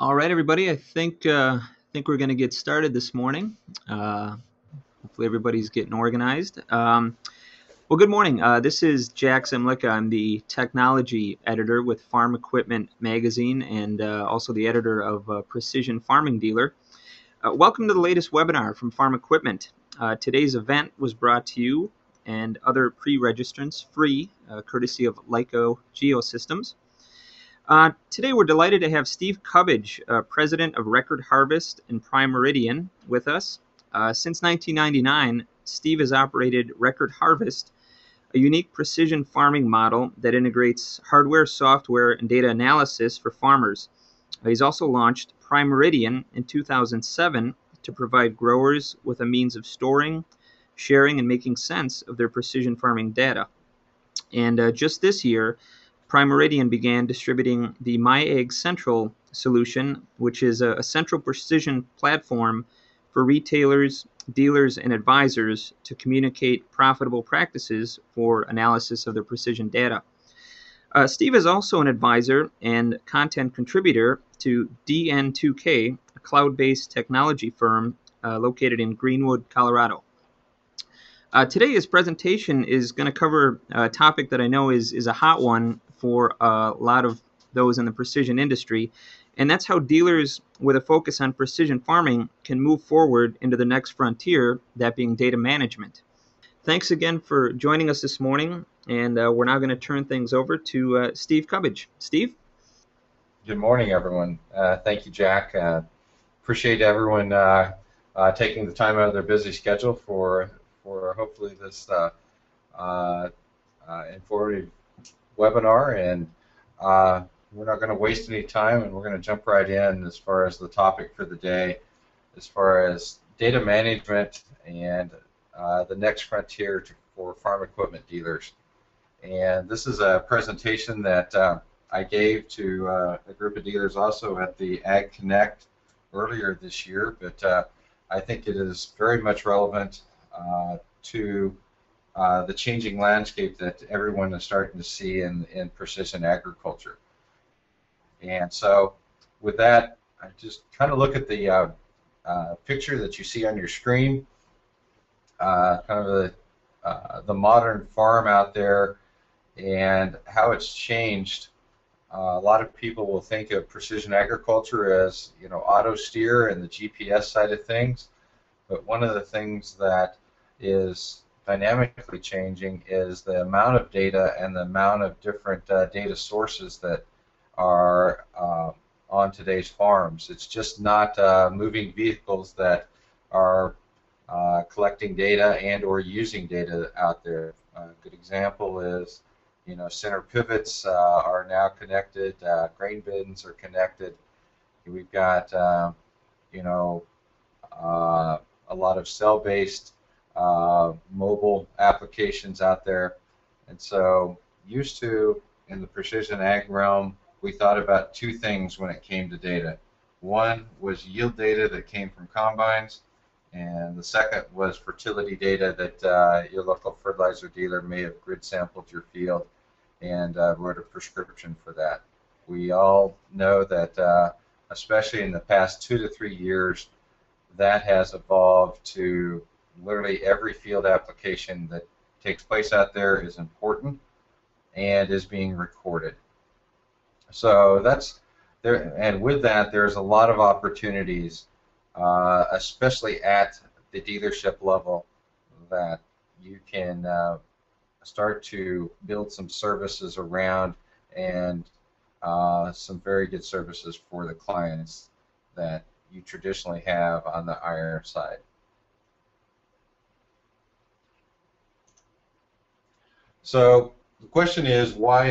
All right, everybody. I think we're going to get started this morning. Uh, Hopefully, everybody's getting organized. Well, good morning. This is Jack Zemlicka. I'm the technology editor with Farm Equipment Magazine and also the editor of Precision Farming Dealer. Welcome to the latest webinar from Farm Equipment. Today's event was brought to you and other pre-registrants free, courtesy of Lyco Geosystems. Today we're delighted to have Steve Cubbage, president of Record Harvest and Prime Meridian, with us. Since 1999, Steve has operated Record Harvest, a unique precision farming model that integrates hardware, software, and data analysis for farmers. He's also launched Prime Meridian in 2007 to provide growers with a means of storing, sharing, and making sense of their precision farming data. And just this year, Prime Meridian began distributing the MyAgCentral solution, which is a central precision platform for retailers, dealers, and advisors to communicate profitable practices for analysis of their precision data. Steve is also an advisor and content contributor to DN2K, a cloud-based technology firm located in Greenwood, Colorado. Today, his presentation is going to cover a topic that I know is a hot one for a lot of those in the precision industry, and that's how dealers with a focus on precision farming can move forward into the next frontier, that being data management. Thanks again for joining us this morning, and we're now going to turn things over to Steve Cubbage. Steve? Good morning, everyone. Thank you, Jack. Appreciate everyone taking the time out of their busy schedule for hopefully this informative webinar. And we're not going to waste any time, and we're going to jump right in as far as the topic for the day, as far as data management and the next frontier for farm equipment dealers. And this is a presentation that I gave to a group of dealers also at the Ag Connect earlier this year, but I think it is very much relevant to the changing landscape that everyone is starting to see in precision agriculture. And so with that, I just kind of look at the picture that you see on your screen, kind of the modern farm out there and how it's changed. A lot of people will think of precision agriculture as, auto steer and the GPS side of things, but one of the things that is dynamically changing is the amount of data and the amount of different data sources that are on today's farms. It's just not moving vehicles that are collecting data and or using data out there. A good example is center pivots are now connected, grain bins are connected. We've got, a lot of cell-based mobile applications out there. And so used to, in the precision ag realm, we thought about two things when it came to data. One was yield data that came from combines, and the second was fertility data that your local fertilizer dealer may have grid sampled your field and wrote a prescription for that. We all know that, especially in the past 2 to 3 years, that has evolved to literally every field application that takes place out there is important and is being recorded. So that's there, and with that, there's a lot of opportunities, especially at the dealership level, that you can start to build some services around, and some very good services for the clients that you traditionally have on the iron side. So the question is, why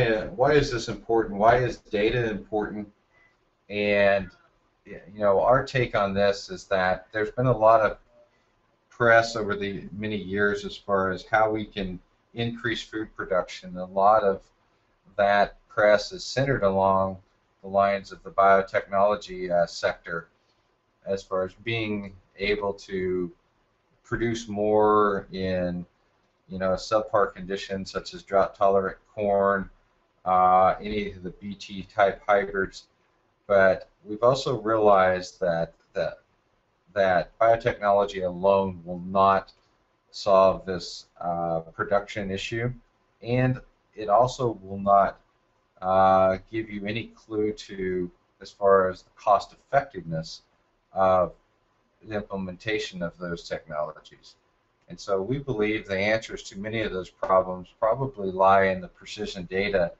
is this important? Why is data important? And our take on this is that there's been a lot of press over the many years as far as how we can increase food production. A lot of that press is centered along the lines of the biotechnology sector, as far as being able to produce more in subpar conditions such as drought-tolerant corn, any of the BT type hybrids. But we've also realized that biotechnology alone will not solve this production issue, and it also will not give you any clue to as far as the cost effectiveness of the implementation of those technologies. And so we believe the answers to many of those problems probably lie in the precision data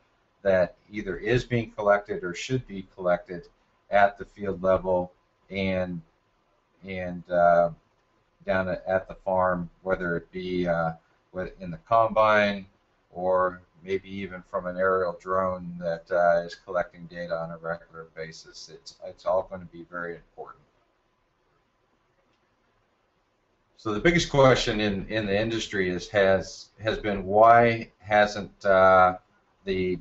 that either is being collected or should be collected at the field level and down at the farm, whether it be in the combine or maybe even from an aerial drone that is collecting data on a regular basis. It's all going to be very important. So the biggest question in the industry has been, why hasn't the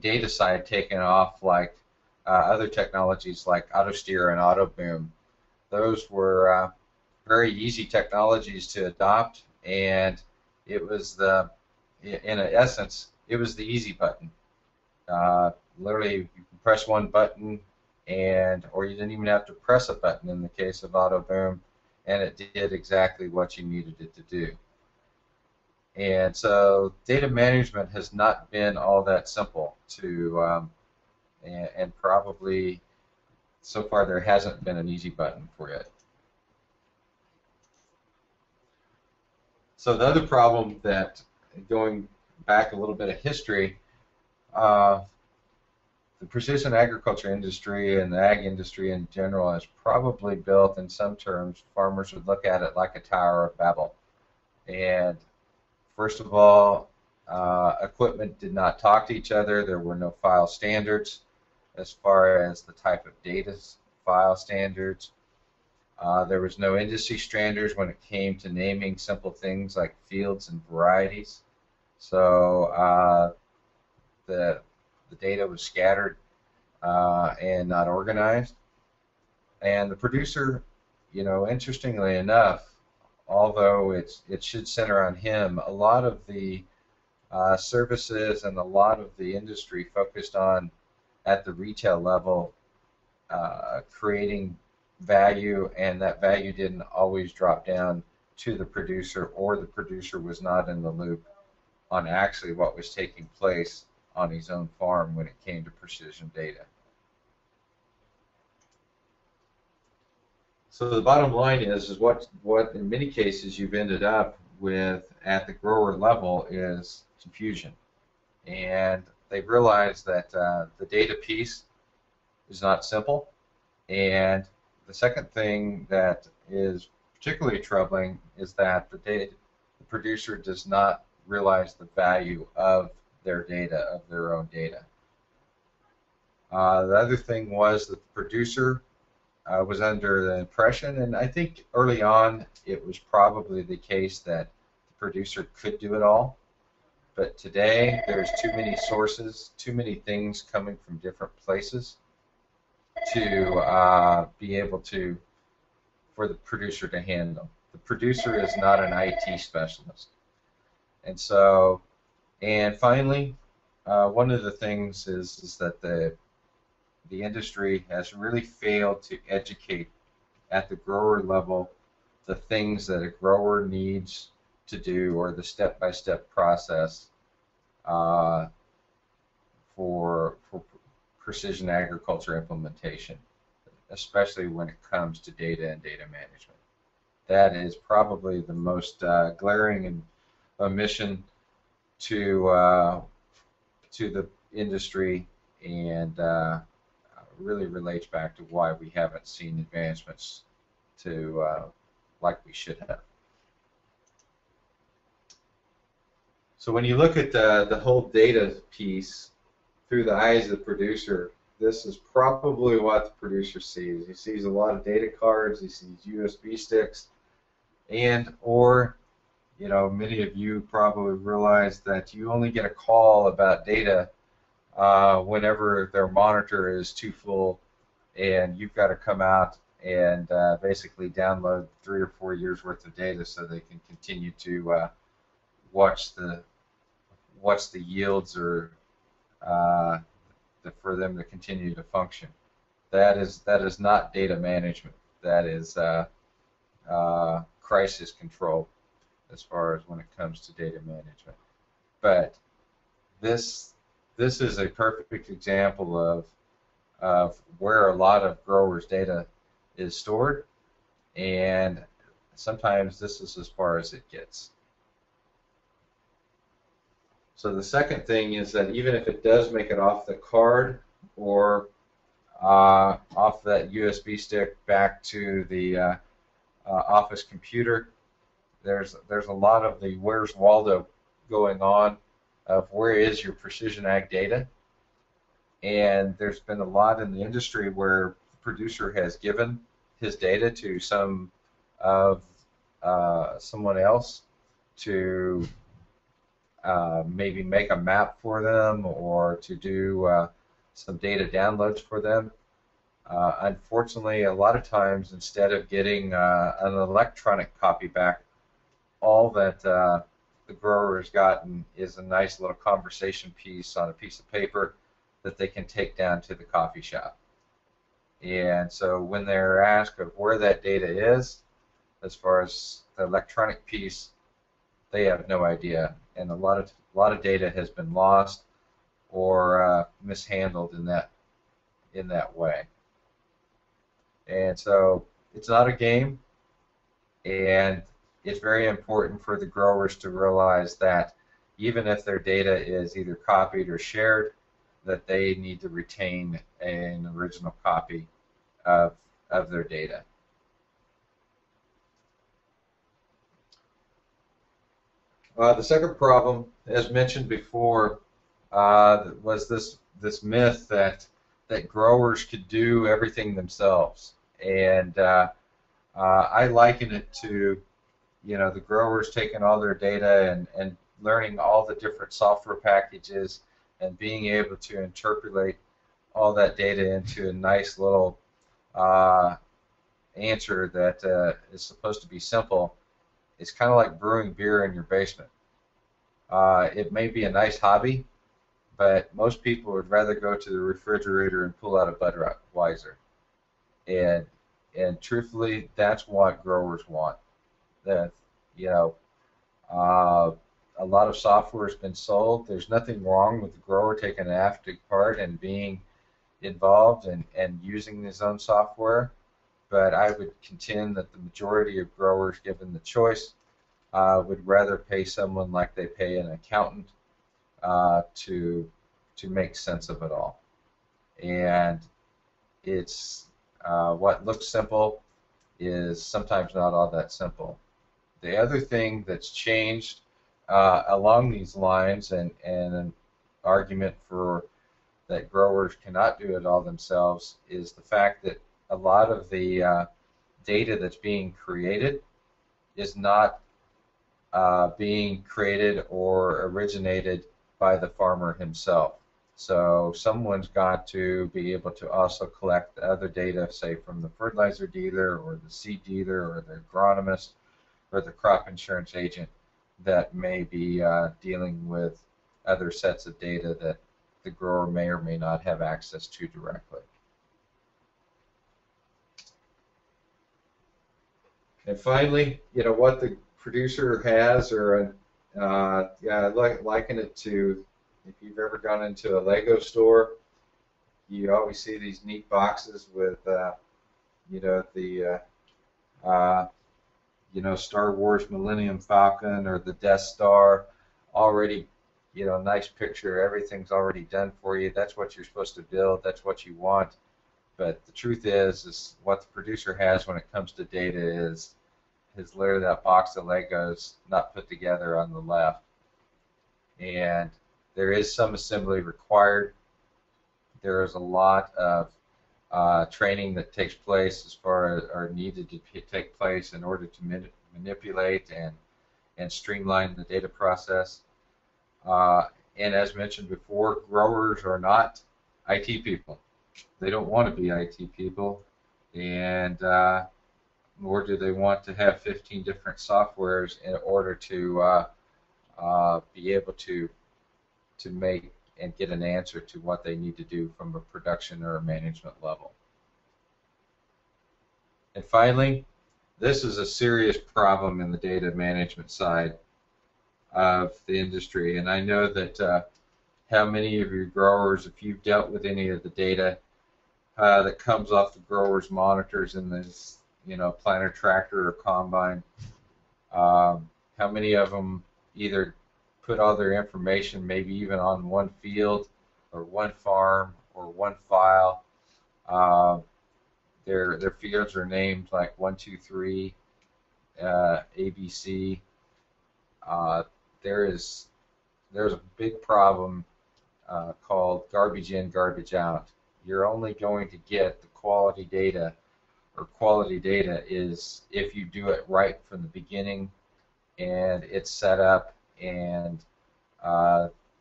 data side taken off like other technologies like AutoSteer and AutoBoom? Those were very easy technologies to adopt, and it was in essence, it was the easy button. Literally, you can press one button, or you didn't even have to press a button in the case of AutoBoom, and it did exactly what you needed it to do. And so data management has not been all that simple to, and probably so far there hasn't been an easy button for it. So the other problem that, going back a little bit of history, the precision agriculture industry and the ag industry in general is probably built, in some terms, farmers would look at it like a Tower of Babel. And first of all, equipment did not talk to each other. There were no file standards as far as the type of data file standards. There was no industry standards when it came to naming simple things like fields and varieties. So the data was scattered and not organized. And the producer, interestingly enough, although it should center on him, a lot of the services and a lot of the industry focused on, at the retail level, creating value, and that value didn't always drop down to the producer, or the producer was not in the loop on actually what was taking place on his own farm when it came to precision data. So the bottom line is what in many cases you've ended up with at the grower level is confusion. And they've realized that the data piece is not simple. And the second thing that is particularly troubling is that the producer does not realize the value of their data, of their own data. The other thing was that the producer was under the impression, and I think early on it was probably the case, that the producer could do it all. But today there's too many sources, too many things coming from different places to be able for the producer to handle. The producer is not an IT specialist. And so, and finally, one of the things is that the industry has really failed to educate at the grower level the things that a grower needs to do, or the step-by-step process for precision agriculture implementation, especially when it comes to data and data management. That is probably the most glaring omission to the industry, and really relates back to why we haven't seen advancements to like we should have. So when you look at the whole data piece through the eyes of the producer, this is probably what the producer sees. He sees a lot of data cards, he sees USB sticks, or many of you probably realize that you only get a call about data whenever their monitor is too full, and you've got to come out and basically download 3 or 4 years worth of data so they can continue to watch the yields, or for them to continue to function. That is not data management. That is crisis control as far as when it comes to data management. But this this is a perfect example of where a lot of growers' data is stored, and sometimes this is as far as it gets. So the second thing is that even if it does make it off the card or off that USB stick back to the office computer, there's a lot of the where's Waldo going on of where is your precision ag data. And there's been a lot in the industry where the producer has given his data to some of someone else to maybe make a map for them or to do some data downloads for them. Unfortunately, a lot of times, instead of getting an electronic copy back, all that the grower has gotten is a nice little conversation piece on a piece of paper that they can take down to the coffee shop. And so when they're asked of where that data is, as far as the electronic piece, they have no idea. And a lot of data has been lost or mishandled in that way. And so it's not a game, and it's very important for the growers to realize that even if their data is either copied or shared, that they need to retain an original copy of their data. The second problem, as mentioned before, was this myth that growers could do everything themselves, and I liken it to the growers taking all their data and learning all the different software packages and being able to interpolate all that data into a nice little answer that is supposed to be simple. It's kind of like brewing beer in your basement. It may be a nice hobby, but most people would rather go to the refrigerator and pull out a Budweiser. And truthfully, that's what growers want. That a lot of software has been sold. There's nothing wrong with the grower taking an active part and being involved and using his own software, but I would contend that the majority of growers, given the choice, would rather pay someone like they pay an accountant to make sense of it all. And it's what looks simple is sometimes not all that simple. The other thing that's changed along these lines, and an argument for that growers cannot do it all themselves, is the fact that a lot of the data that's being created is not being created or originated by the farmer himself. So someone's got to be able to also collect other data, say from the fertilizer dealer or the seed dealer or the agronomist or the crop insurance agent that may be dealing with other sets of data that the grower may or may not have access to directly. And finally, what the producer has, or liken it to, if you've ever gone into a Lego store, you always see these neat boxes with the Star Wars Millennium Falcon or the Death Star, already, nice picture, everything's already done for you. That's what you're supposed to build, that's what you want. But the truth is what the producer has when it comes to data is literally that box of Legos not put together on the left. And there is some assembly required. There is a lot of training that takes place as far as or needed to take place in order to manipulate and streamline the data process. And as mentioned before, growers are not IT people. They don't want to be IT people, and nor do they want to have 15 different softwares in order to be able to make and get an answer to what they need to do from a production or a management level. And finally, this is a serious problem in the data management side of the industry. And I know that how many of your growers, if you've dealt with any of the data that comes off the growers' monitors in this, planter, tractor, or combine, how many of them either put all their information maybe even on one field or one farm or one file. Their fields are named like 1, 2, 3, ABC. There's a big problem called garbage in, garbage out. You're only going to get the quality data, or quality data is if you do it right from the beginning and it's set up and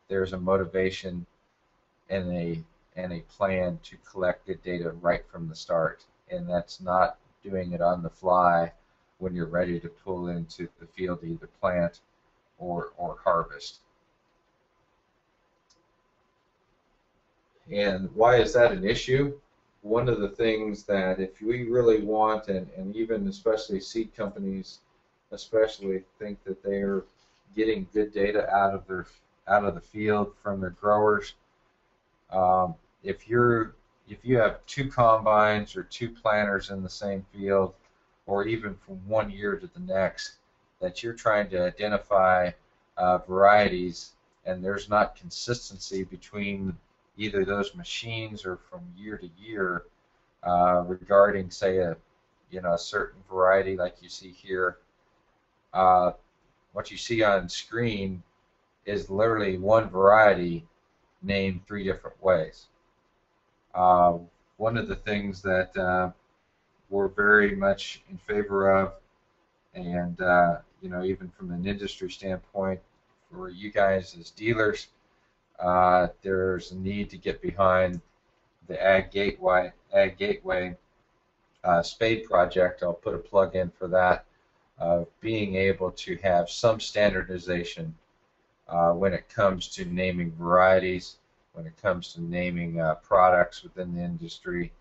there's a motivation and a plan to collect good data right from the start. And that's not doing it on the fly when you're ready to pull into the field to either plant or harvest. And why is that an issue? One of the things that if we really want, and even especially seed companies especially think that they're getting good data out of the field from their growers, if you have 2 combines or 2 planters in the same field, or even from one year to the next, that you're trying to identify varieties, and there's not consistency between either those machines or from year to year regarding, say, a certain variety like you see here. What you see on screen is literally one variety named 3 different ways. One of the things that we're very much in favor of, and even from an industry standpoint, for you guys as dealers, there's a need to get behind the Ag Gateway spade project. I'll put a plug in for that, of being able to have some standardization when it comes to naming varieties, when it comes to naming products within the industry,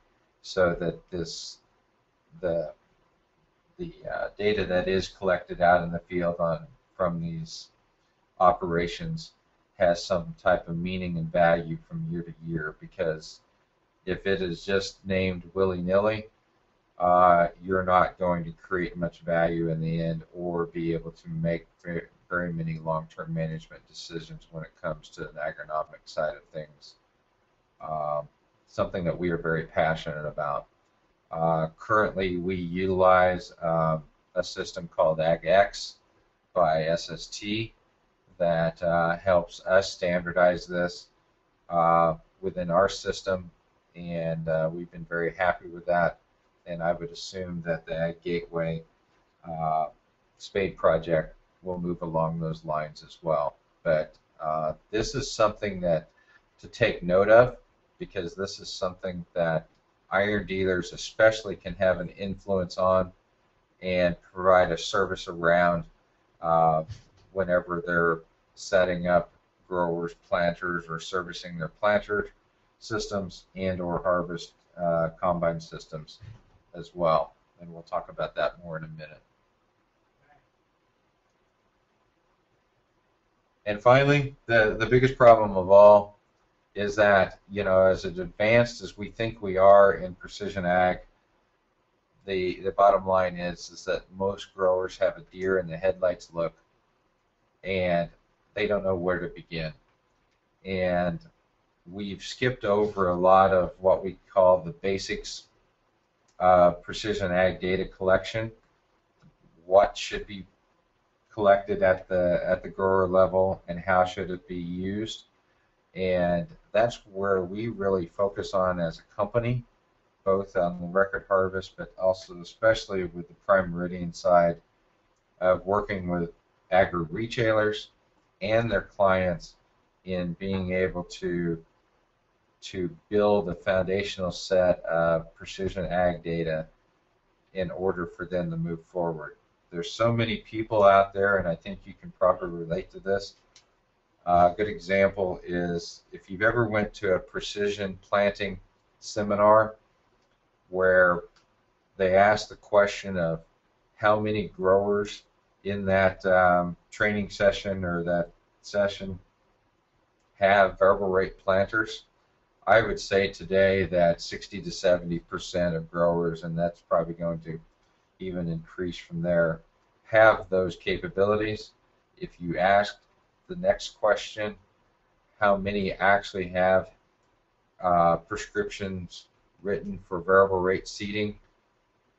so that the data that is collected out in the field from these operations has some type of meaning and value from year to year. Because if it is just named willy-nilly, you're not going to create much value in the end, or be able to make very many long-term management decisions when it comes to the agronomic side of things. Something that we are very passionate about. Currently, we utilize a system called AgX by SST that helps us standardize this within our system, and we've been very happy with that. And I would assume that the Ag Gateway spade project will move along those lines as well. But this is something that to take note of, because this is something that iron dealers especially can have an influence on and provide a service around whenever they're setting up growers, planters, or servicing their planter systems and or harvest combine systems as well. And we'll talk about that more in a minute. And finally, the biggest problem of all is that, as advanced as we think we are in precision ag, the bottom line is that most growers have a deer in the headlights look, and they don't know where to begin. And we've skipped over a lot of what we call the basics of precision ag data collection. What should be collected at the grower level, and how should it be used? And that's where we really focus on as a company, both on the record harvest, but also especially with the Prime Meridian side of working with agri-retailers and their clients in being able to build a foundational set of precision ag data in order for them to move forward. There's so many people out there, and I think you can probably relate to this. A good example is if you've ever went to a precision planting seminar where they ask the question of how many growers in that training session or that session have variable rate planters. I would say today that 60 to 70% of growers, and that's probably going to even increase from there, have those capabilities. If you ask the next question, how many actually have prescriptions written for variable rate seeding,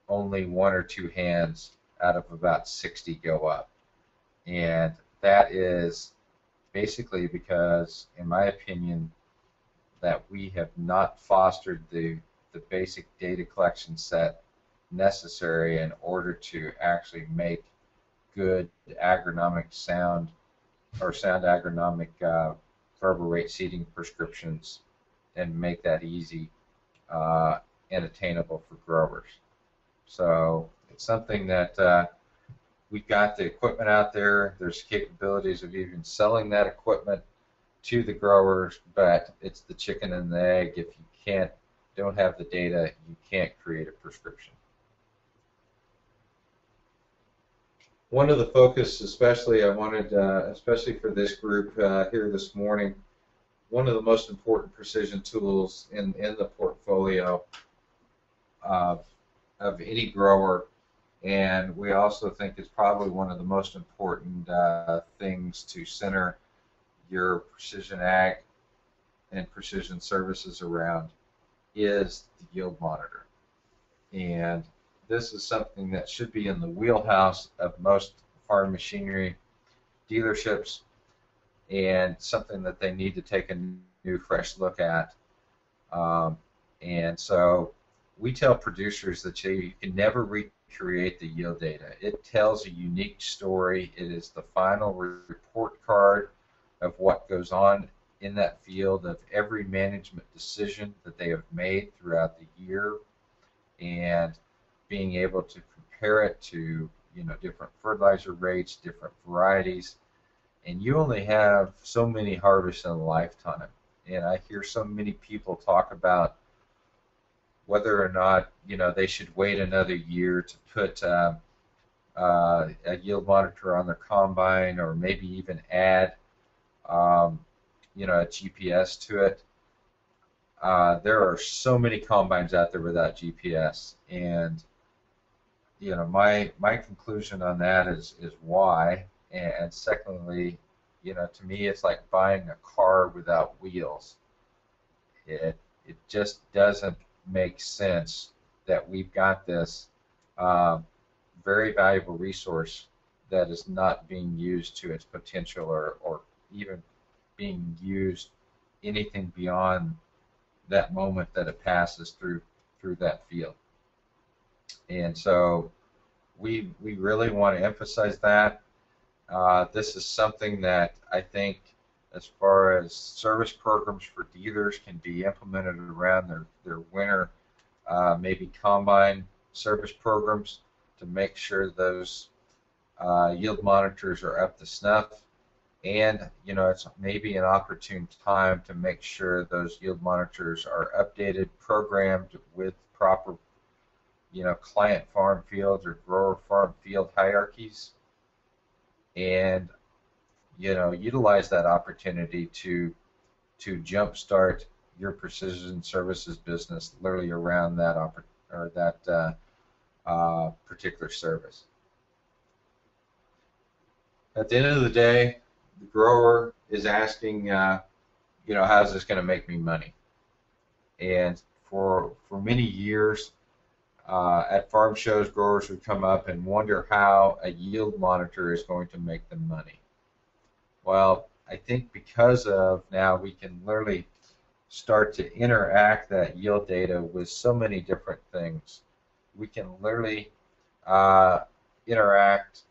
only one or two hands out of about 60 go up. And that is basically because, in my opinion, that we have not fostered the basic data collection set necessary in order to actually make good agronomic sound agronomic variable rate seeding prescriptions and make that easy and attainable for growers. So it's something that we've got the equipment out there. There's capabilities of even selling that equipment to the growers, but it's the chicken and the egg. If you don't have the data, you can't create a prescription. One of the focus, especially I wanted, especially for this group here this morning, one of the most important precision tools in the portfolio of any grower, and we also think it's probably one of the most important things to center your precision ag and precision services around, is the yield monitor. And this is something that should be in the wheelhouse of most farm machinery dealerships, and something that they need to take a new, fresh look at. And so we tell producers that you can never recreate the yield data. It tells a unique story. It is the final report card of what goes on in that field, of every management decision that they have made throughout the year, and being able to compare it to different fertilizer rates, different varieties. And you only have so many harvests in a lifetime. And I hear so many people talk about whether or not they should wait another year to put a yield monitor on their combine, or maybe even add a GPS to it. There are so many combines out there without GPS, and my conclusion on that is why. And secondly, to me, it's like buying a car without wheels. It just doesn't make sense that we've got this very valuable resource that is not being used to its potential, or even being used anything beyond that moment that it passes through that field. And so we really want to emphasize that. This is something that I think, as far as service programs for dealers, can be implemented around their winter maybe combine service programs, to make sure those yield monitors are up to snuff. And it's maybe an opportune time to make sure those yield monitors are updated, programmed with proper client farm fields or grower farm field hierarchies, and utilize that opportunity to jumpstart your precision services business literally around that particular service. At the end of the day, the grower is asking, how's this going to make me money? And for many years, at farm shows, growers would come up and wonder how a yield monitor is going to make them money. Well, I think because of now we can literally start to interact that yield data with so many different things. We can literally interact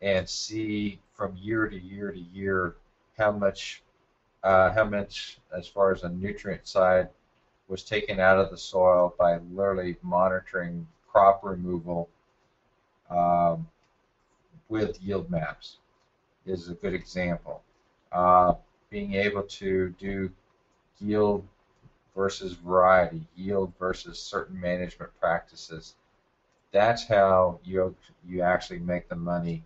and see from year to year to year how much, as far as a nutrient side, was taken out of the soil by literally monitoring crop removal with yield maps is a good example. Being able to do yield versus variety, yield versus certain management practices, That's how you actually make the money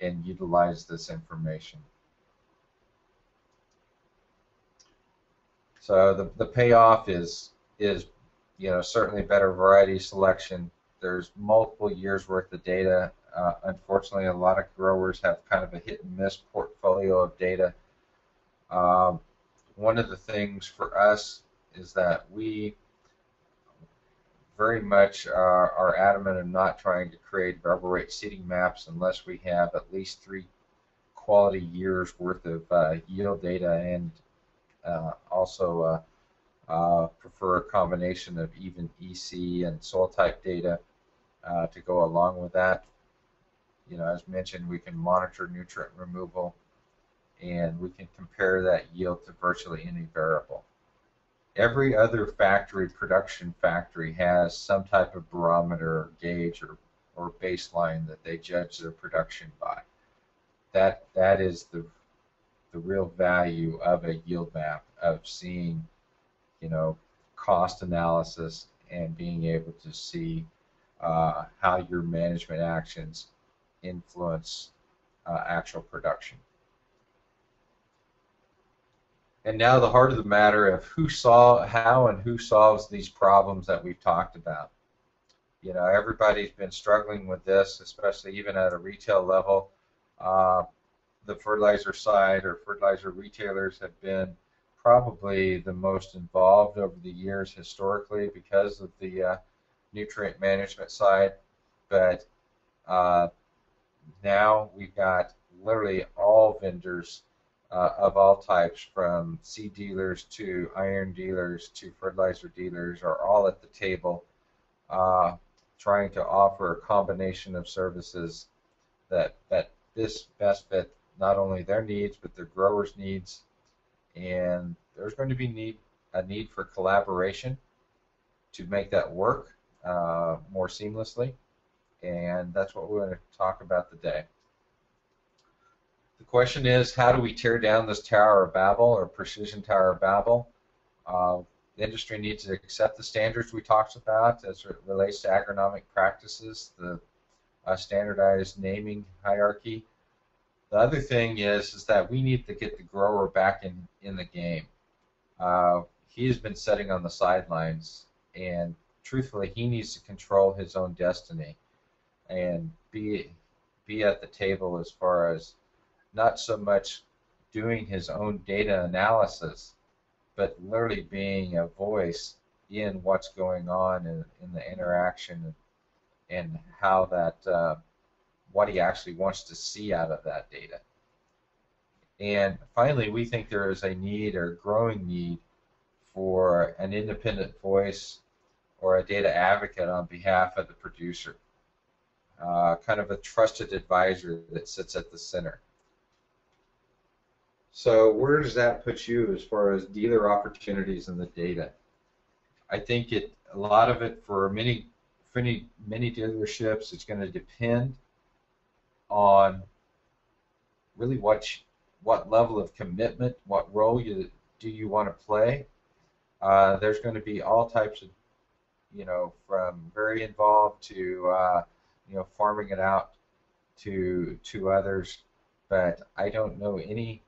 and utilize this information. So the payoff is certainly better variety selection. There's multiple years worth of data. Unfortunately, a lot of growers have kind of a hit and miss portfolio of data. One of the things for us is that we very much are adamant of not trying to create variable rate seeding maps unless we have at least 3 quality years worth of yield data, and also prefer a combination of even EC and soil type data to go along with that. As mentioned, we can monitor nutrient removal, and we can compare that yield to virtually any variable. Every other production factory has some type of barometer or gauge or baseline that they judge their production by. That is the real value of a yield map, of seeing, cost analysis and being able to see how your management actions influence actual production. And now the heart of the matter of how and who solves these problems that we've talked about. Everybody's been struggling with this, especially even at a retail level. The fertilizer side or fertilizer retailers have been probably the most involved over the years historically because of the nutrient management side. But now we've got literally all vendors of all types, from seed dealers to iron dealers to fertilizer dealers, are all at the table trying to offer a combination of services that this best fit not only their needs but their growers' needs. And there's going to be a need for collaboration to make that work more seamlessly, and that's what we're going to talk about today. The question is, how do we tear down this Tower of Babel, or Precision Tower of Babel? The industry needs to accept the standards we talked about as it relates to agronomic practices, the standardized naming hierarchy. The other thing is that we need to get the grower back in the game. He's been sitting on the sidelines, and truthfully, he needs to control his own destiny and be at the table, as far as not so much doing his own data analysis, but literally being a voice in what's going on in the interaction, and how that what he actually wants to see out of that data. And finally, we think there is a need, or growing need, for an independent voice or a data advocate on behalf of the producer, kind of a trusted advisor that sits at the center. So where does that put you as far as dealer opportunities in the data? I think a lot of it, for many dealerships, it's going to depend on really what level of commitment, what role do you want to play. There's going to be all types of, from very involved to farming it out to others. But I don't know any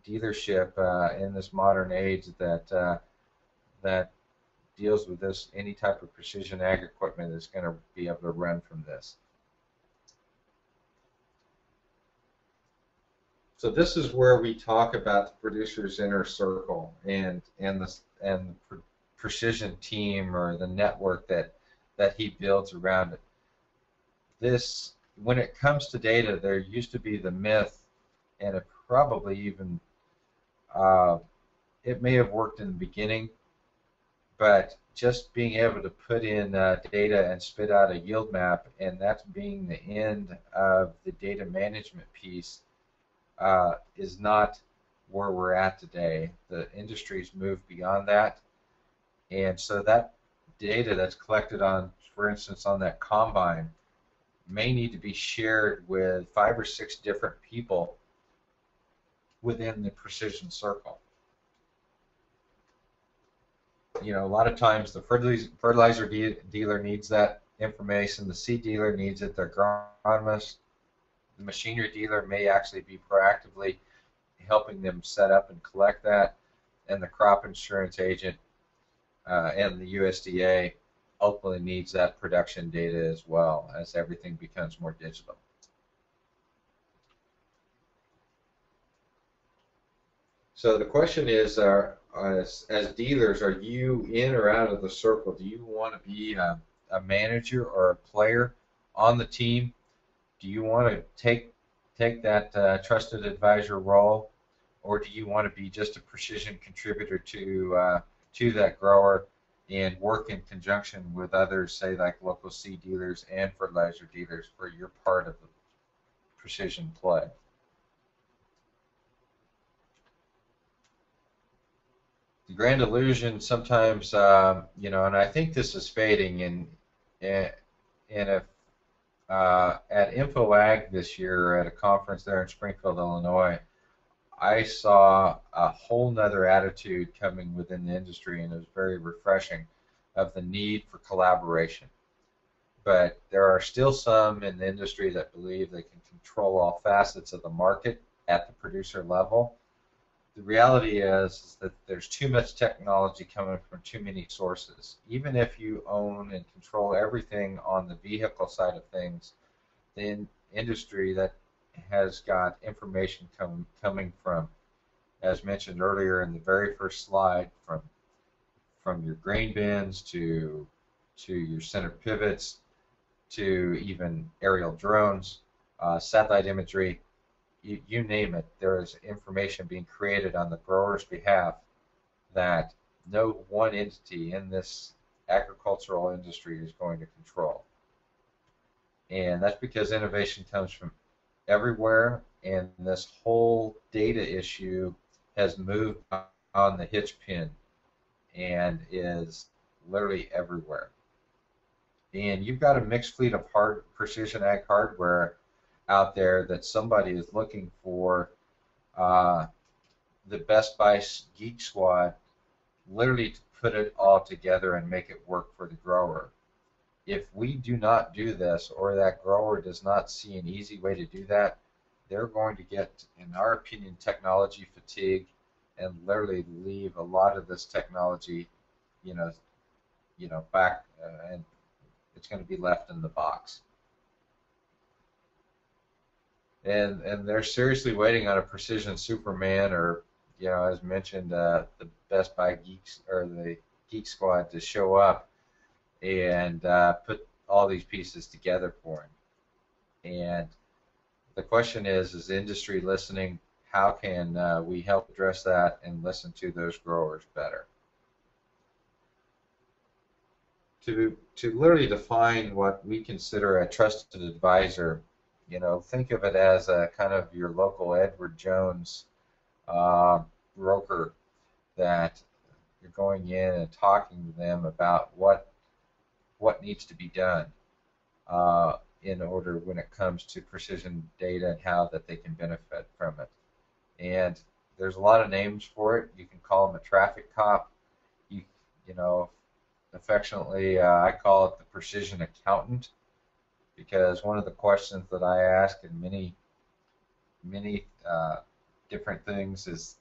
dealership in this modern age that deals with this, any type of precision ag equipment, that's going to be able to run from this. So this is where we talk about the producer's inner circle and the precision team, or the network that he builds around it. This, when it comes to data, there used to be the myth, and it probably even it may have worked in the beginning, but just being able to put in data and spit out a yield map, and that's being the end of the data management piece, is not where we're at today. The industry's moved beyond that, and so that data that's collected on, for instance, on that combine, may need to be shared with 5 or 6 different people within the precision circle. A lot of times the fertilizer dealer needs that information. The seed dealer needs it. The agronomist, the machinery dealer may actually be proactively helping them set up and collect that, and the crop insurance agent and the USDA ultimately needs that production data as well as everything becomes more digital. So the question is, as dealers, are you in or out of the circle? Do you want to be a manager or a player on the team? Do you want to take that trusted advisor role, or do you want to be just a precision contributor to that grower and work in conjunction with others, say like local seed dealers and fertilizer dealers, for your part of the precision play? The grand illusion sometimes, and I think this is fading. And if at InfoAg this year at a conference there in Springfield, Illinois, I saw a whole nother attitude coming within the industry, and it was very refreshing, of the need for collaboration. But there are still some in the industry that believe they can control all facets of the market at the producer level. The reality is that there's too much technology coming from too many sources. Even if you own and control everything on the vehicle side of things, the industry that has got information coming from, as mentioned earlier in the very first slide, from your grain bins to your center pivots to even aerial drones, satellite imagery, you name it, there is information being created on the grower's behalf that no one entity in this agricultural industry is going to control. And that's because innovation comes from everywhere, and this whole data issue has moved on the hitch pin and is literally everywhere. And you've got a mixed fleet of precision ag hardware out there that somebody is looking for the Best Buy Geek Squad literally to put it all together and make it work for the grower. If we do not do this, or that grower does not see an easy way to do that, they're going to get, in our opinion, technology fatigue and literally leave a lot of this technology, back, and it's going to be left in the box. And they're seriously waiting on a precision Superman, or as mentioned, the Best Buy Geeks or the Geek Squad to show up and put all these pieces together for him. And the question is industry listening? How can we help address that and listen to those growers better? To literally define what we consider a trusted advisor, think of it as a kind of your local Edward Jones broker that you're going in and talking to them about what needs to be done in order when it comes to precision data and how that they can benefit from it. And there's a lot of names for it. You can call them a traffic cop. Affectionately, I call it the precision accountant, because one of the questions that I ask in many different things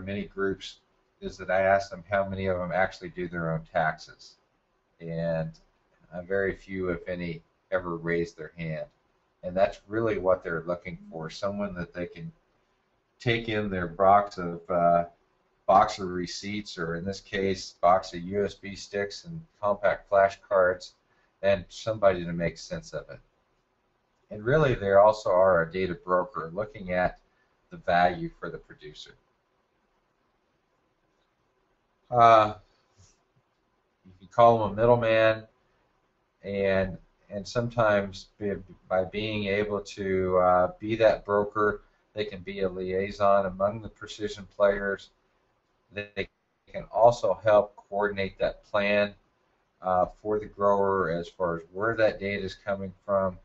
many groups is that I ask them how many of them actually do their own taxes, and very few, if any, ever raise their hand. And that's really what they're looking for, someone that they can take in their box of receipts, or in this case, box of USB sticks and compact flash cards, and somebody to make sense of it. And really, they also are a data broker looking at the value for the producer. You can call them a middleman, and sometimes by being able to be that broker, they can be a liaison among the precision players. They can also help coordinate that plan for the grower as far as where that data is coming from,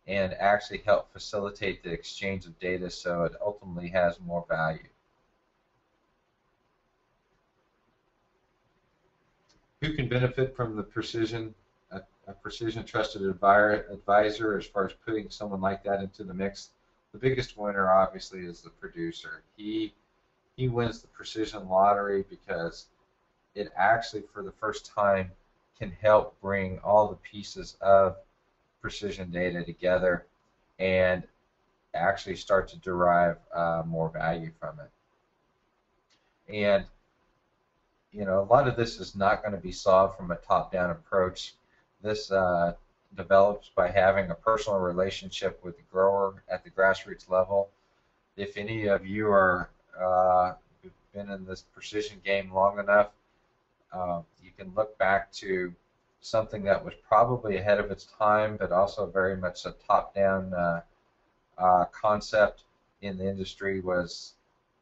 and actually help facilitate the exchange of data so it ultimately has more value. Who can benefit from the precision a precision trusted advisor, as far as putting someone like that into the mix, the biggest winner obviously is the producer. He wins the precision lottery because it actually, for the first time, can help bring all the pieces of precision data together and actually start to derive more value from it. And a lot of this is not going to be solved from a top-down approach. This develops by having a personal relationship with the grower at the grassroots level. If any of you are who've been in this precision game long enough, you can look back to something that was probably ahead of its time, but also very much a top-down concept in the industry. Was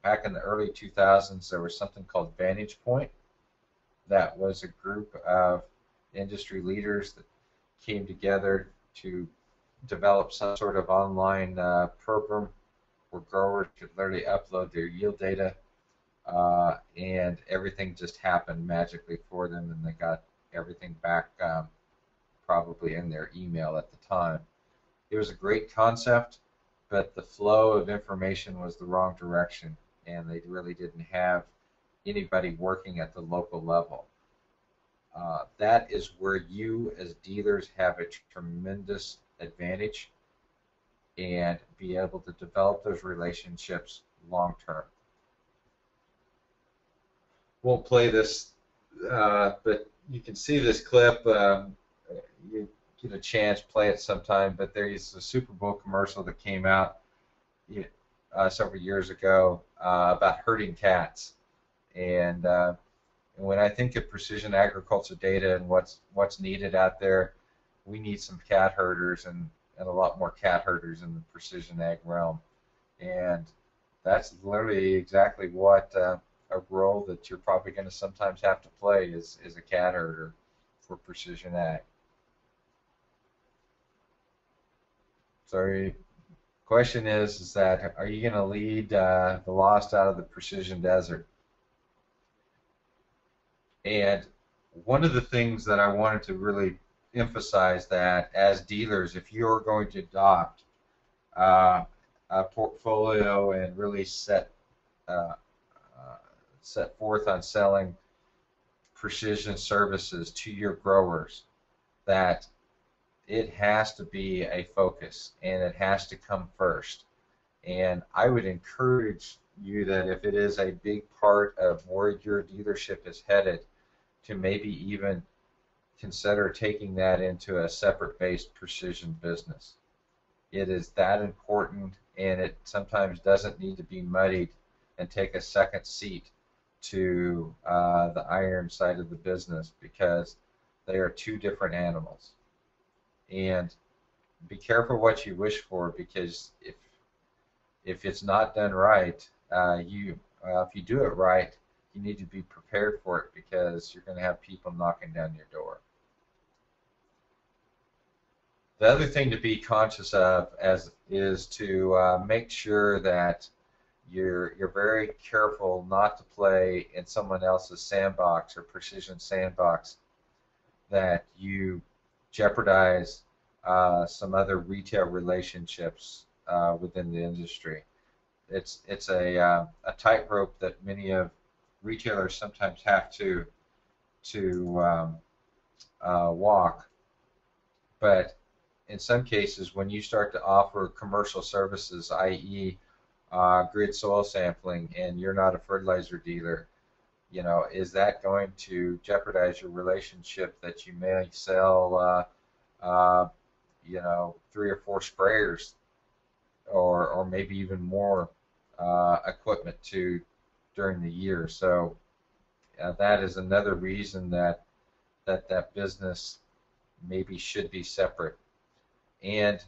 back in the early 2000s, there was something called Vantage Point. That was a group of industry leaders that came together to develop some sort of online program where growers could literally upload their yield data, and everything just happened magically for them, and they got everything back probably in their email at the time. It was a great concept, but the flow of information was the wrong direction, and they really didn't have anybody working at the local level. That is where you as dealers have a tremendous advantage and be able to develop those relationships long term. Won't play this, but you can see this clip. You get a chance, play it sometime, but there's a Super Bowl commercial that came out several years ago about herding cats. And when I think of precision agriculture data and what's needed out there, we need some cat herders and a lot more cat herders in the precision ag realm. And that's literally exactly what a role that you're probably going to sometimes have to play is a cat herder for precision ag. So the question is that, are you going to lead the lost out of the precision desert? And one of the things that I wanted to really emphasize, that as dealers, if you're going to adopt a portfolio and really set forth on selling precision services to your growers, that it has to be a focus and it has to come first. And I would encourage you that if it is a big part of where your dealership is headed, to maybe even consider taking that into a separate based precision business. It is that important, and it sometimes doesn't need to be muddied and take a second seat to the iron side of the business, because they are two different animals. And be careful what you wish for, because if it's not done right, if you do it right, you need to be prepared for it, because you're going to have people knocking down your door. The other thing to be conscious of is to make sure that you're very careful not to play in someone else's sandbox or precision sandbox, that you jeopardize some other retail relationships within the industry. It's a tightrope that many of retailers sometimes have to walk, but in some cases, when you start to offer commercial services, i.e., grid soil sampling, and you're not a fertilizer dealer, is that going to jeopardize your relationship that you may sell, 3 or 4 sprayers, or maybe even more equipment to during the year? So that is another reason that business maybe should be separate. And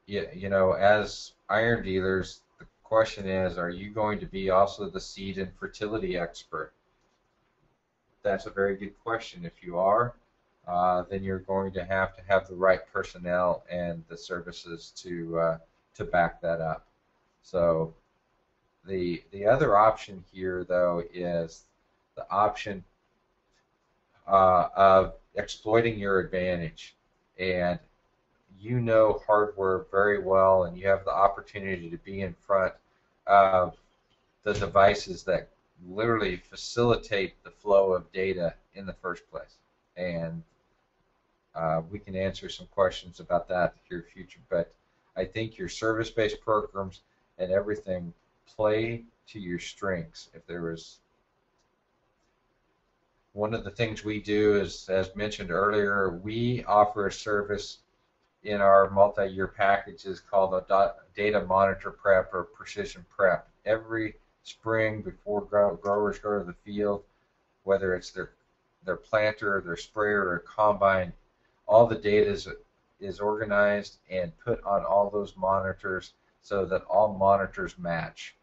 as iron dealers, the question is, are you going to be also the seed and fertility expert? That's a very good question. If you are, then you're going to have the right personnel and the services to back that up. So the other option here, though, is the option of exploiting your advantage, and you know hardware very well, and you have the opportunity to be in front of the devices that literally facilitate the flow of data in the first place. And we can answer some questions about that here future, but I think your service-based programs and everything play to your strengths. If there was one of the things we do is, as mentioned earlier, we offer a service in our multi-year packages called a data monitor prep or precision prep. Every spring before growers go to the field, whether it's their planter, their sprayer, or combine, all the data is organized and put on all those monitors so that all monitors match.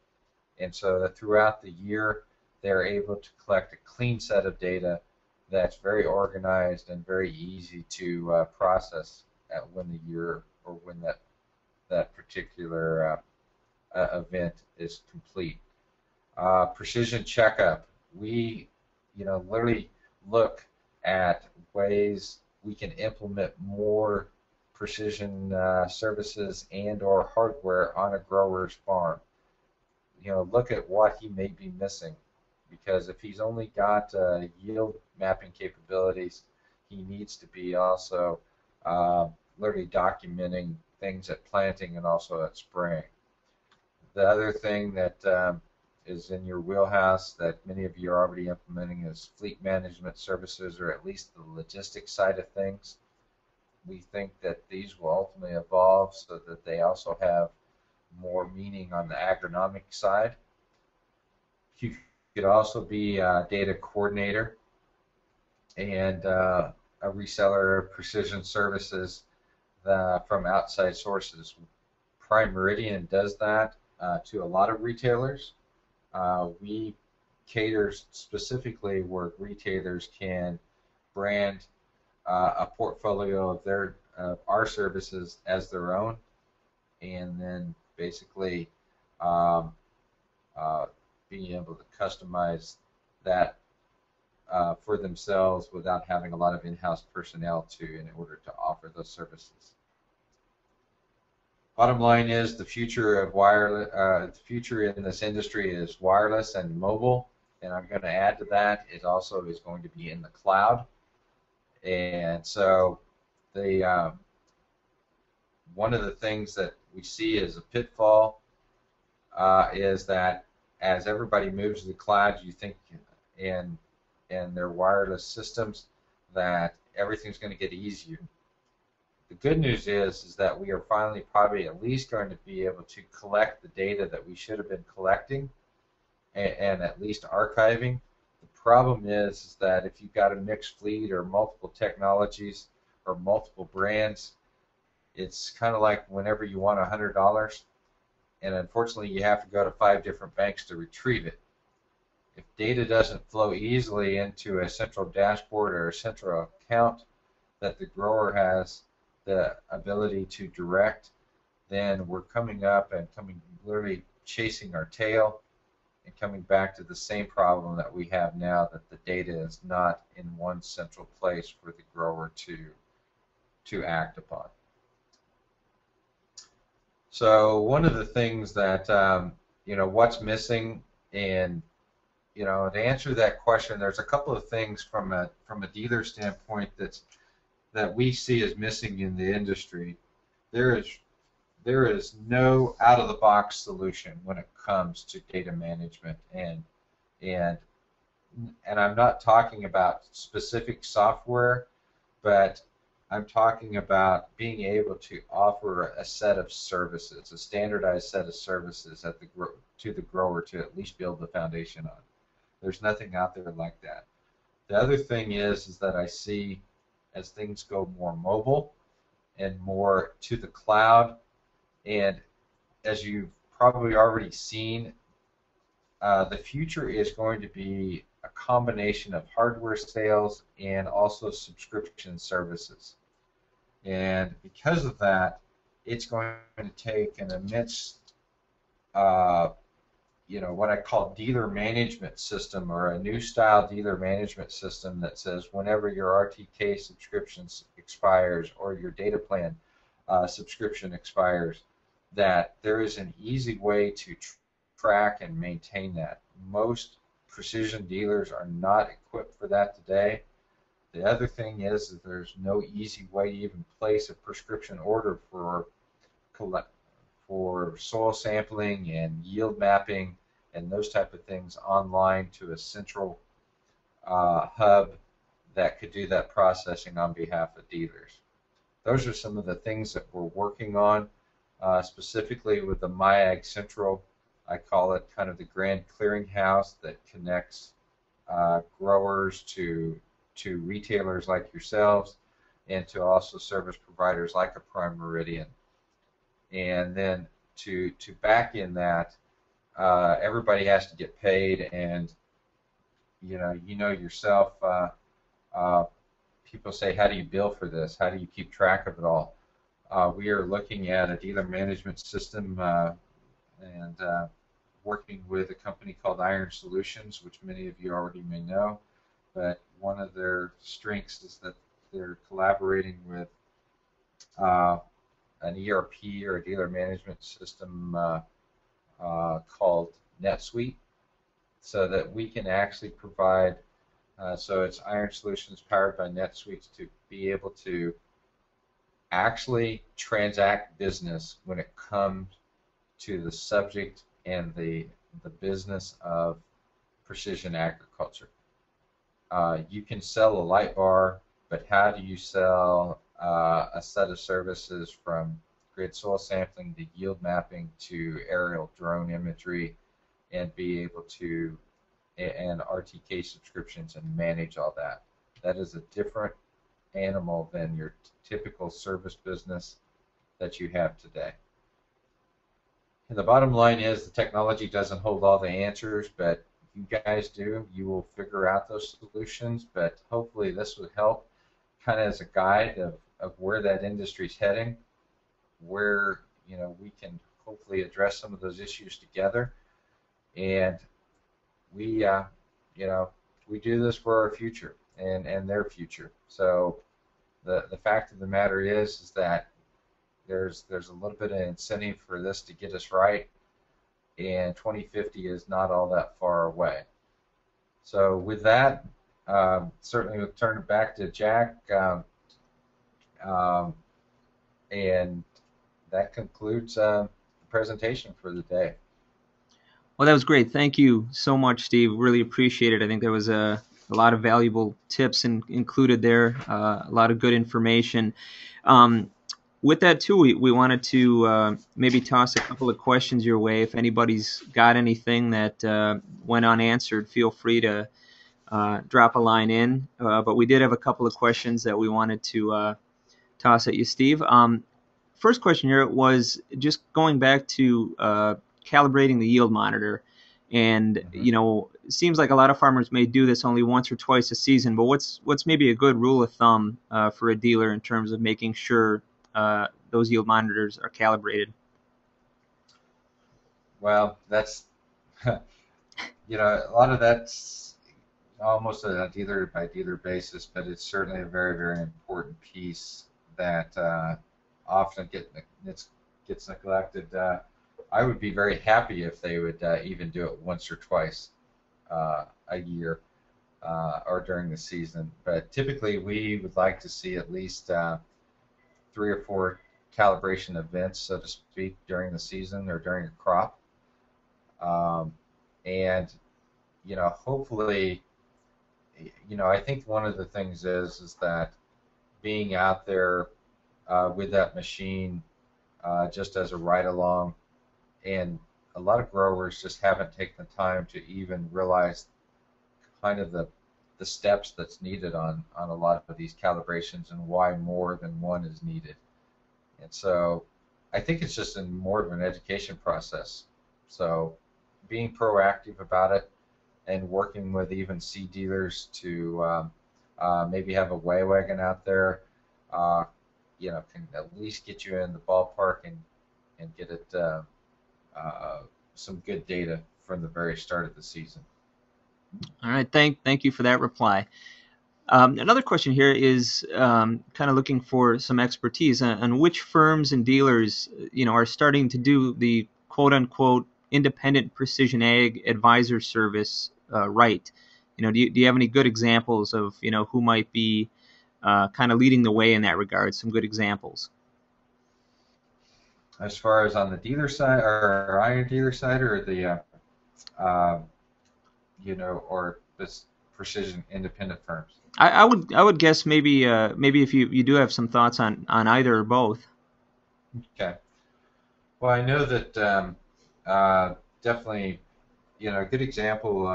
And so that throughout the year, they're able to collect a clean set of data that's very organized and very easy to process when the year or when that particular event is complete. Precision checkup. We, literally look at ways we can implement more precision services and/or hardware on a grower's farm. Look at what he may be missing, because if he's only got yield mapping capabilities, he needs to be also literally documenting things at planting and also at spraying. The other thing that is in your wheelhouse that many of you are already implementing is fleet management services, or at least the logistics side of things. We think that these will ultimately evolve so that they also have more meaning on the agronomic side. You could also be a data coordinator and a reseller of precision services from outside sources. Prime Meridian does that to a lot of retailers. We cater specifically where retailers can brand a portfolio of our services as their own, and then basically being able to customize that for themselves without having a lot of in-house personnel in order to offer those services. Bottom line is the future of the future in this industry is wireless and mobile, and I'm going to add to that, it also is going to be in the cloud. And so one of the things that we see as a pitfall is that as everybody moves to the cloud, you think in their wireless systems that everything's going to get easier. The good news is that we are finally probably at least going to be able to collect the data that we should have been collecting and at least archiving. The problem is that if you've got a mixed fleet or multiple technologies or multiple brands, it's kind of like whenever you want $100, and unfortunately you have to go to 5 different banks to retrieve it. If data doesn't flow easily into a central dashboard or a central account that the grower has the ability to direct, then we're coming up and literally chasing our tail and coming back to the same problem that we have now, that the data is not in one central place for the grower to act upon. So one of the things that what's missing, and to answer that question, there's a couple of things from a dealer standpoint that we see as missing in the industry. There is no out-of-the-box solution when it comes to data management, and I'm not talking about specific software, but I'm talking about being able to offer a set of services, a standardized set of services to the grower to at least build the foundation on. There's nothing out there like that. The other thing is that I see, as things go more mobile and more to the cloud, and as you've probably already seen, the future is going to be a combination of hardware sales and also subscription services. And because of that, it's going to take an immense what I call dealer management system, or a new style dealer management system that says whenever your RTK subscription expires or your data plan subscription expires, that there is an easy way to track and maintain that. Most precision dealers are not equipped for that today. The other thing is that there's no easy way to even place a prescription order for soil sampling and yield mapping and those type of things online to a central hub that could do that processing on behalf of dealers. Those are some of the things that we're working on, specifically with the MyAgCentral. I call it kind of the grand clearinghouse that connects growers to retailers like yourselves, and to also service providers like a Prime Meridian. And then to back in that, everybody has to get paid, and you know yourself. People say, how do you bill for this? How do you keep track of it all? We are looking at a dealer management system and working with a company called Iron Solutions, which many of you already may know. But one of their strengths is that they're collaborating with an ERP, or a dealer management system called NetSuite, so that we can actually provide, so it's Iron Solutions powered by NetSuite, to be able to actually transact business when it comes to the subject and the business of precision agriculture. You can sell a light bar, but how do you sell a set of services from grid soil sampling to yield mapping to aerial drone imagery, and be able to, and RTK subscriptions, and manage all that? That is a different animal than your typical service business that you have today. And the bottom line is, the technology doesn't hold all the answers, but you guys do. You will figure out those solutions, but hopefully this would help kind of as a guide of where that industry's heading, where we can hopefully address some of those issues together. And we we do this for our future and their future. So the fact of the matter is that there's a little bit of incentive for this to get us right, and 2050 is not all that far away. So with that, certainly we'll turn it back to Jack, and that concludes the presentation for the day. Well, that was great. Thank you so much, Steve. Really appreciate it. I think there was a lot of valuable tips included there, a lot of good information. With that, too, we wanted to maybe toss a couple of questions your way. If anybody's got anything that went unanswered, feel free to drop a line in. But we did have a couple of questions that we wanted to toss at you, Steve. First question here was just going back to calibrating the yield monitor. And, it seems like a lot of farmers may do this only once or twice a season, but what's maybe a good rule of thumb for a dealer in terms of making sure those yield monitors are calibrated? Well, that's, a lot of that's almost a dealer by dealer basis, but it's certainly a very, very important piece that often gets neglected. I would be very happy if they would even do it once or twice a year or during the season. But typically, we would like to see at least 3 or 4 calibration events, so to speak, during the season or during a crop. And hopefully, I think one of the things is that being out there with that machine just as a ride along, and a lot of growers just haven't taken the time to even realize kind of the steps that's needed on a lot of these calibrations, and why more than one is needed. And so I think it's just more of an education process. So being proactive about it, and working with even seed dealers to maybe have a weigh wagon out there, can at least get you in the ballpark and get it some good data from the very start of the season. All right, thank you for that reply. Another question here is kind of looking for some expertise on which firms and dealers, are starting to do the quote unquote independent precision ag advisor service right. Do you have any good examples of who might be kind of leading the way in that regard? Some good examples. As far as on the dealer side, or iron dealer side, or the uh, or this precision independent firms. I would guess maybe if you do have some thoughts on either or both. Okay. Well, I know that definitely, a good example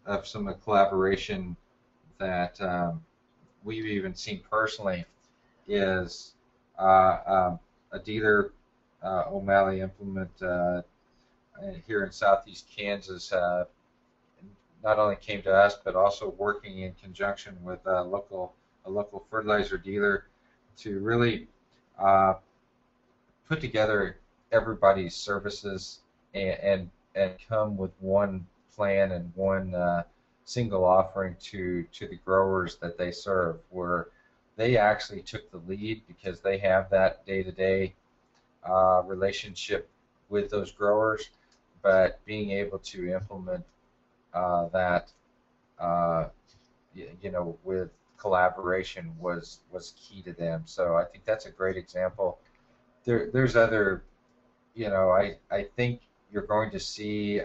of some of the collaboration that we've even seen personally is a dealer, O'Malley Implement, here in southeast Kansas, not only came to us, but also working in conjunction with a local fertilizer dealer to really uh, put together everybody's services and come with one plan and one single offering to the growers that they serve, where they actually took the lead because they have that day-to-day relationship with those growers, but being able to implement that uh, with collaboration was key to them. So I think that's a great example. There's other, I think you're going to see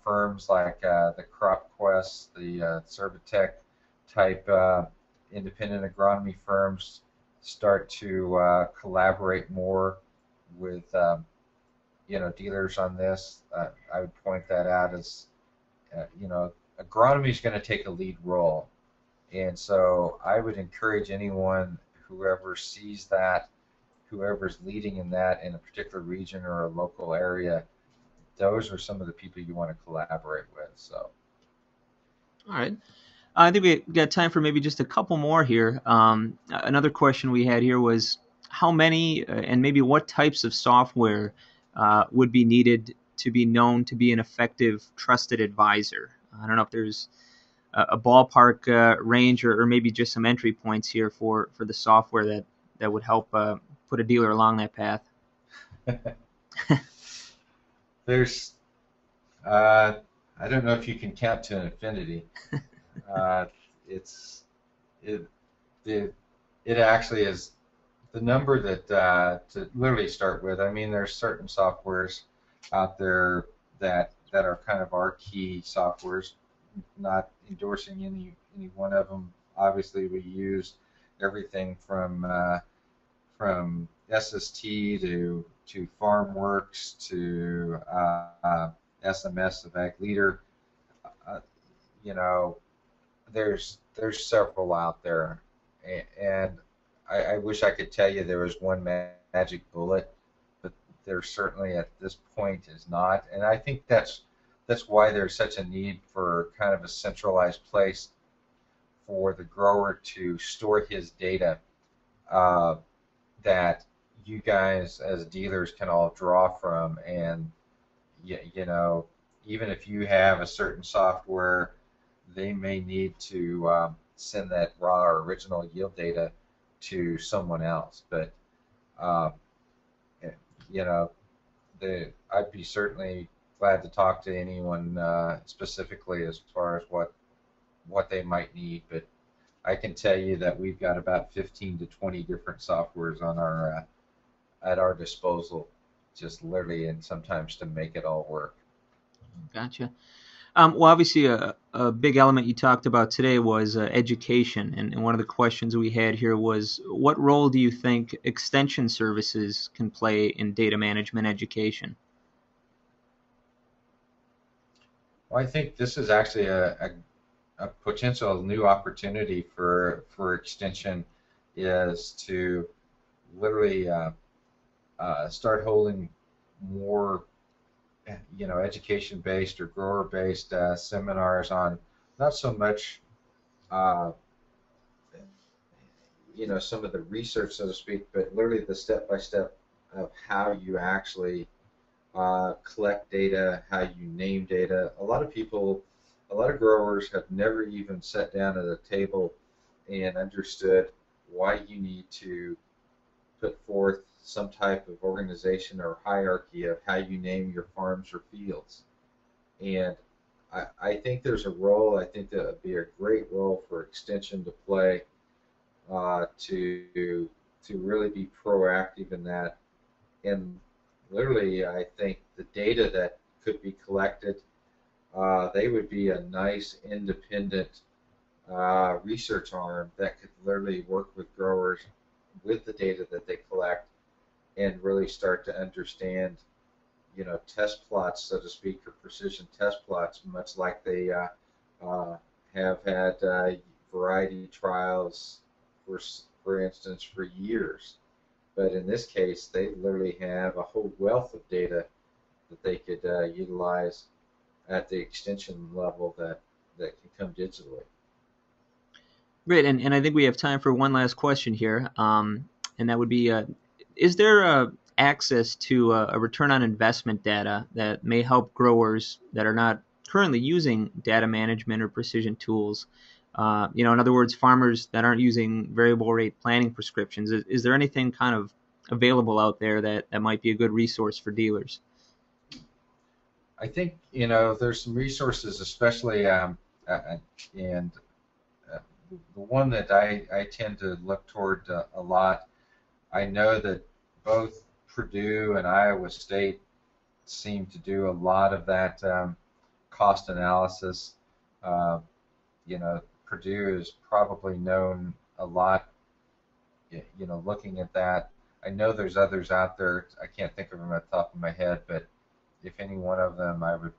firms like the CropQuest, the Servitech type independent agronomy firms start to collaborate more with dealers on this. I would point that out as agronomy is going to take a lead role, and so I would encourage anyone, whoever sees that, whoever's leading in that in a particular region or a local area, those are some of the people you want to collaborate with. So, All right. I think we got time for maybe just a couple more here. Another question we had here was how many and maybe what types of software would be needed to be known to be an effective, trusted advisor? I don't know if there's a ballpark range or maybe just some entry points here for the software that would help put a dealer along that path. there's, I don't know if you can count to infinity. Uh, it's it, it it actually is the number that to literally start with. I mean, there's certain softwares out there that are kind of our key softwares. Not endorsing any one of them. Obviously, we use everything from SST to FarmWorks to SMS of Ag Leader. Uh, you know, there's several out there, and I wish I could tell you there was one magic bullet, but there certainly at this point is not. And I think that's why there's such a need for kind of a centralized place for the grower to store his data, uh, that you guys as dealers can all draw from. And you know, even if you have a certain software, they may need to send that raw or original yield data to someone else. But uh, you know, I'd be certainly glad to talk to anyone specifically as far as what they might need. But I can tell you that we've got about 15 to 20 different softwares on our at our disposal, just literally, and sometimes to make it all work. Gotcha. Well, obviously, a big element you talked about today was education. And one of the questions we had here was what role do you think extension services can play in data management education? Well, I think this is actually a potential new opportunity for extension, is to literally start holding more education based or grower based seminars on not so much uh, some of the research, so to speak, but literally the step by step of how you actually collect data, how you name data. A lot of people, a lot of growers have never even sat down at a table and understood why you need to put forth some type of organization or hierarchy of how you name your farms or fields. And I think there's a role, I think that would be a great role for extension to play to really be proactive in that. And literally, I think the data that could be collected, they would be a nice independent research arm that could literally work with growers with the data that they collect and really start to understand, test plots, so to speak, or precision test plots, much like they uh, have had variety trials, for, for instance, for years. But in this case, they literally have a whole wealth of data that they could utilize at the extension level that can come digitally. Great, and I think we have time for one last question here, and that would be, is there access to a return on investment data that may help growers that are not currently using data management or precision tools? In other words, farmers that aren't using variable rate planning prescriptions. Is there anything kind of available out there that might be a good resource for dealers? I think there's some resources, especially and the one that I tend to look toward a lot. I know that both Purdue and Iowa State seem to do a lot of that cost analysis. Uh, Purdue is probably known a lot, looking at that. I know there's others out there. I can't think of them at the top of my head, but if any one of them, I would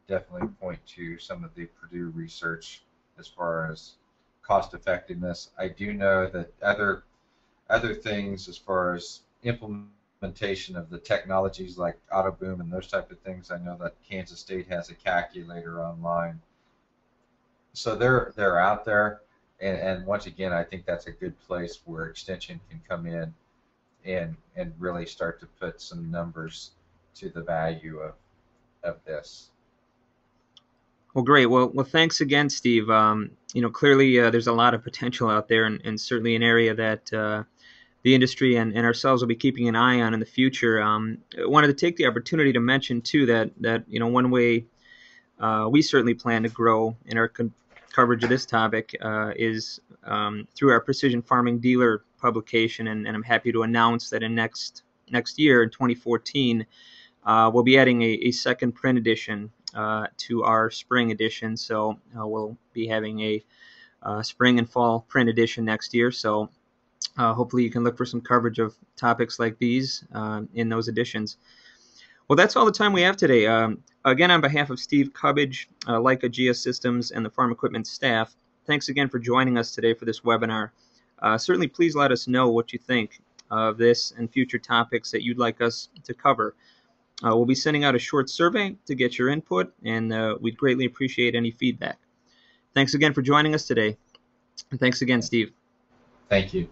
definitely point to some of the Purdue research as far as cost effectiveness. I do know that other things as far as implementation of the technologies like AutoBoom and those type of things. I know that Kansas State has a calculator online, so they're out there. And once again, I think that's a good place where extension can come in and really start to put some numbers to the value of this. Well, great. Well, thanks again, Steve. Clearly there's a lot of potential out there, and certainly an area that the industry and ourselves will be keeping an eye on in the future. I wanted to take the opportunity to mention too that one way we certainly plan to grow in our coverage of this topic is through our Precision Farming Dealer publication, and I'm happy to announce that in next year, in 2014, we'll be adding a second print edition to our spring edition. So we'll be having a spring and fall print edition next year. So hopefully you can look for some coverage of topics like these in those editions. Well, that's all the time we have today. Again, on behalf of Steve Cubbage, Leica Geosystems, and the Farm Equipment staff, thanks again for joining us today for this webinar. Certainly, please let us know what you think of this and future topics that you'd like us to cover. We'll be sending out a short survey to get your input, and we'd greatly appreciate any feedback. Thanks again for joining us today. And thanks again, Steve. Thank you.